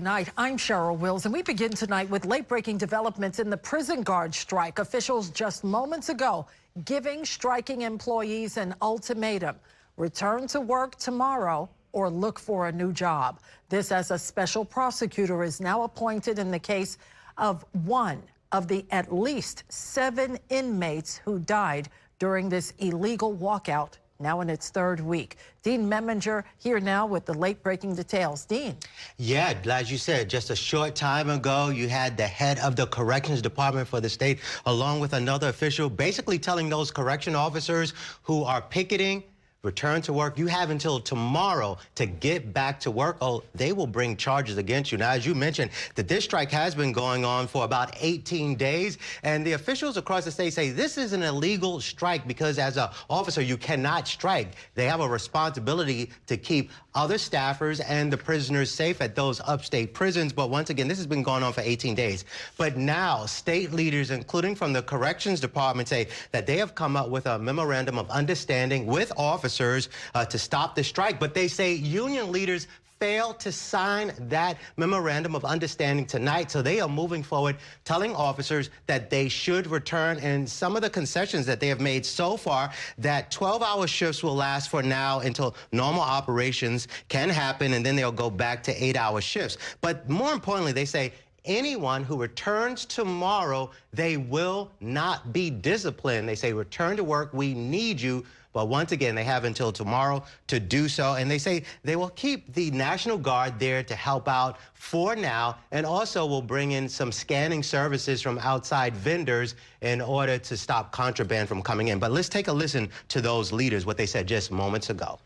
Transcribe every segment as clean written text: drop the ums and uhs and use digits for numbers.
Night. I'm Cheryl Wills, and we begin tonight with late-breaking developments in the prison guard strike. Officials just moments ago giving striking employees an ultimatum: return to work tomorrow or look for a new job. This as a special prosecutor is now appointed in the case of one of the at least 7 inmates who died during this illegal walkout, now in its 3rd week. Dean Memminger here now with the late-breaking details. Dean. Yeah, as you said, just a short time ago, you had the head of the corrections department for the state, along with another official, basically telling those correction officers who are picketing, return to work, you have until tomorrow to get back to work. Oh, they will bring charges against you. Now, as you mentioned, this strike has been going on for about 18 days, and the officials across the state say this is an illegal strike because as an officer, you cannot strike. They have a responsibility to keep other staffers and the prisoners safe at those upstate prisons. But once again, this has been going on for 18 days. But now state leaders, including from the corrections department, say that they have come up with a memorandum of understanding with officers to stop the strike. But they say union leaders failed to sign that memorandum of understanding tonight. So they are moving forward, telling officers that they should return. And some of the concessions that they have made so far, that 12-hour shifts will last for now until normal operations can happen, and then they'll go back to 8-hour shifts. But more importantly, they say anyone who returns tomorrow, they will not be disciplined. They say, return to work, we need you. But once again, they have until tomorrow to do so. And they say they will keep the National Guard there to help out for now, and also will bring in some scanning services from outside vendors in order to stop contraband from coming in. But let's take a listen to those leaders, what they said just moments ago.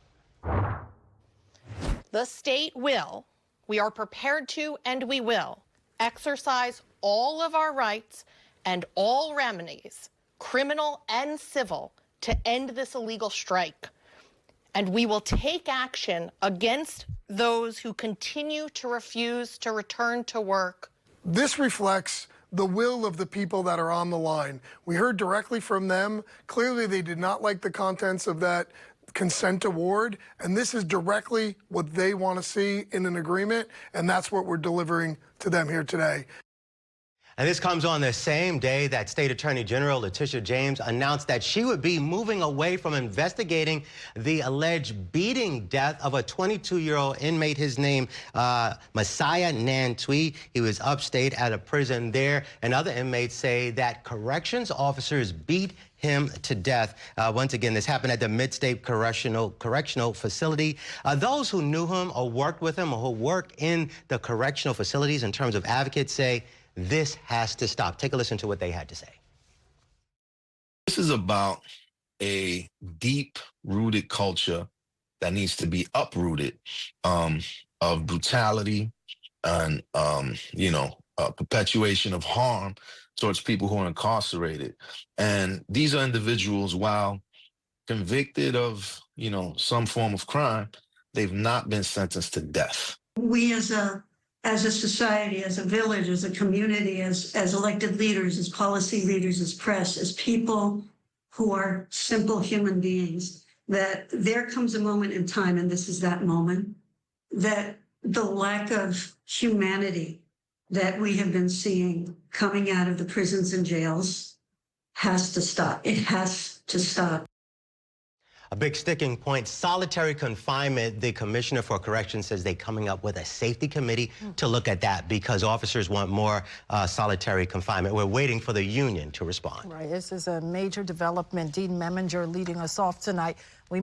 The state will, we are prepared to, and we will exercise all of our rights and all remedies, criminal and civil, to end this illegal strike. And we will take action against those who continue to refuse to return to work. This reflects the will of the people that are on the line. We heard directly from them. Clearly, they did not like the contents of that consent award, and this is directly what they want to see in an agreement, and that's what we're delivering to them here today. And this comes on the same day that State Attorney General Letitia James announced that she would be moving away from investigating the alleged beating death of a 22-year-old inmate. His name, Messiah Nantui. He was upstate at a prison there, and other inmates say that corrections officers beat him to death. Once again, this happened at the Mid-State Correctional Facility. Those who knew him or worked with him or who work in the correctional facilities in terms of advocates say this has to stop. Take a listen to what they had to say. This is about a deep-rooted culture that needs to be uprooted, of brutality and, perpetuation of harm towards people who are incarcerated. And these are individuals, while convicted of, some form of crime, they've not been sentenced to death. We as a society, as a village, as a community, as elected leaders, as policy leaders, as press, as people who are simple human beings, that there comes a moment in time, and this is that moment, that the lack of humanity that we have been seeing coming out of the prisons and jails has to stop. It has to stop. A big sticking point, solitary confinement. The Commissioner for Corrections says they're coming up with a safety committee to look at that because officers want more solitary confinement. We're waiting for the union to respond. Right, this is a major development. Dean Memminger leading us off tonight.